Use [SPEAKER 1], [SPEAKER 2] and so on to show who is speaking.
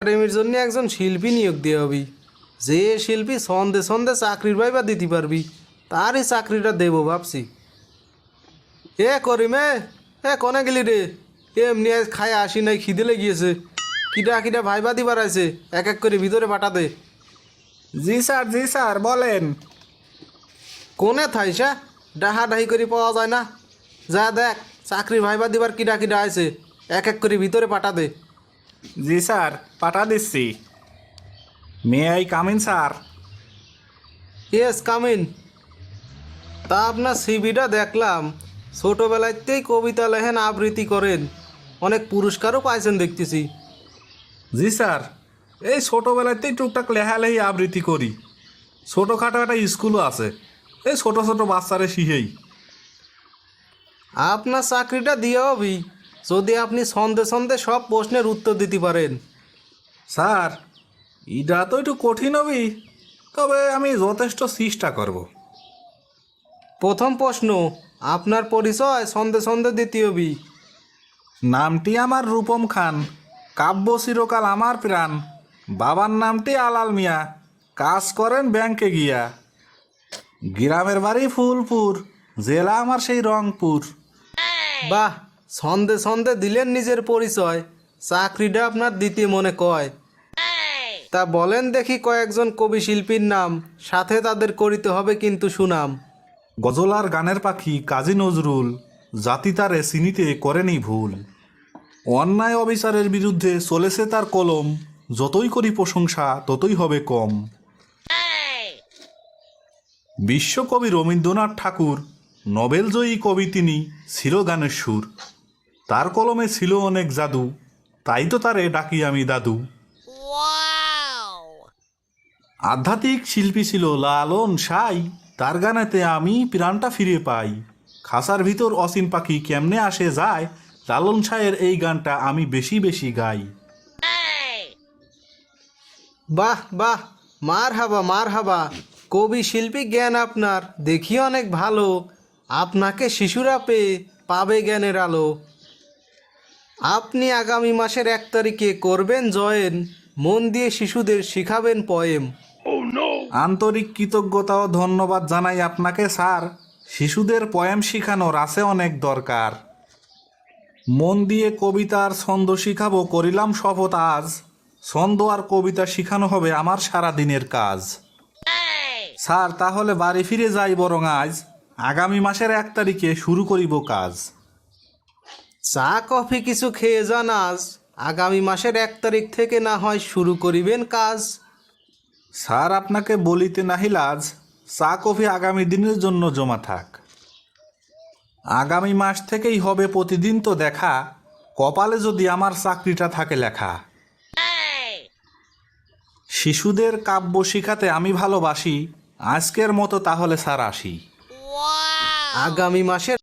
[SPEAKER 1] একাডেমির জন্য একজন শিল্পী নিয়োগ দিয়ে হবি। যে শিল্পী সন্ধে সন্ধে চাকরির ভাইবা দিতে পারবি তারই চাকরিটা দেবো ভাবছি। এ করিমে, কনে গেলি রে? এমনি আজ খাই আসি নাই, খিদে লেগিয়েছে। কিটা কিটা ভাইবা দিবার আছে, এক এক করে ভিতরে পাঠা দে।
[SPEAKER 2] জি স্যার বলেন।
[SPEAKER 1] কোনে থাইসা ডাহা ডাহি করে পাওয়া যায় না। যা দেখ চাকরির ভাইবা দিবার কিটা কিটা আছে, এক এক করে ভিতরে পাঠা দে।
[SPEAKER 2] জি স্যার পাঠা দিচ্ছি। May I come in sir?
[SPEAKER 1] Yes come in. তা আপনার সিভিটা দেখলাম, ছোটোবেলাতেই কবিতা লেখেন, আবৃত্তি করেন, অনেক পুরস্কারও পাইছেন দেখতেছি।
[SPEAKER 2] জি স্যার, এই ছোটোবেলাতেই টুকটাক লেখালেখি আবৃত্তি করি। ছোটোখাটো একটা স্কুলও আছে, এই ছোট ছোট বাচ্চারে শিখেই।
[SPEAKER 1] আপনার চাকরিটা দিয়ে হবি যদি আপনি সন্ধে সন্ধে সব প্রশ্নের উত্তর দিতে পারেন।
[SPEAKER 2] স্যার এটা তো একটু কঠিন হবি, তবে আমি যথেষ্ট চেষ্টা করব।
[SPEAKER 1] প্রথম প্রশ্ন, আপনার পরিচয় সন্ধে সন্ধে দিতে হবি।
[SPEAKER 2] নামটি আমার রূপম খান, কাব্য চিরকাল আমার প্রাণ। বাবার নামটি আলাল মিয়া, কাজ করেন ব্যাংকে গিয়া। গ্রামের বাড়ি ফুলপুর, জেলা আমার সেই রংপুর।
[SPEAKER 1] বাহ, সন্ধে সন্ধে দিলেন নিজের পরিচয়, চাকরিটা আপনার দিতে মনে কয়। তা বলেন দেখি কয়েকজন কবি শিল্পীর নাম, সাথে তাদের করিতে হবে কিন্তু সুনাম।
[SPEAKER 2] গজল আর গানের পাখি কাজী নজরুল, জাতি তারে চিনিতে করেনি ভুল। অন্যায় অবিচারের বিরুদ্ধে চলেছে তার কলম, যতই করি প্রশংসা ততই হবে কম। বিশ্বকবি রবীন্দ্রনাথ ঠাকুর, নোবেলজয়ী কবি তিনি, ছিল গানের সুর। তার কলমে ছিল অনেক জাদু, তাই তো তারে ডাকি আমি দাদু। আধ্যাত্মিক শিল্পী ছিল লালন সাই, তার গানেতে আমি প্রাণটা ফিরে পাই। খাসার ভিতর অসীম পাখি কেমনে আসে যায়, লালন সাইয়ের এই গানটা আমি বেশি বেশি গাই।
[SPEAKER 1] বাহ বাহ, মার হাবা মার হাবা, কবি শিল্পী জ্ঞান আপনার দেখি অনেক ভালো। আপনাকে শিশুরা পেয়ে পাবে জ্ঞানের আলো। আপনি আগামী মাসের 1 তারিখে করবেন জয়েন, মন দিয়ে শিশুদের শিখাবেন পয়েম।
[SPEAKER 2] আন্তরিক কৃতজ্ঞতা ও ধন্যবাদ জানাই আপনাকে স্যার, শিশুদের পয়েম শিখানোর আছে অনেক দরকার। মন দিয়ে কবিতার ছন্দ শিখাবো করিলাম শপথ আজ, ছন্দ আর কবিতা শিখানো হবে আমার সারা দিনের কাজ। স্যার তাহলে বাড়ি ফিরে যাই বরং আজ, আগামী মাসের 1 তারিখে শুরু করিব কাজ।
[SPEAKER 1] চা কফি কিছু খেয়ে যান আজ, আগামী মাসের 1 তারিখ থেকে না হয় শুরু করিবেন কাজ।
[SPEAKER 2] স্যার আপনাকে বলিতে নাহি লাজ, চা কফি আগামী দিনের জন্য জমা থাক। আগামী মাস থেকেই হবে প্রতিদিন তো দেখা, কপালে যদি আমার চাকরিটা থাকে লেখা। শিশুদের কাব্য শিখাতে আমি ভালোবাসি, আজকের মতো তাহলে স্যার আসি।
[SPEAKER 1] আগামী মাসের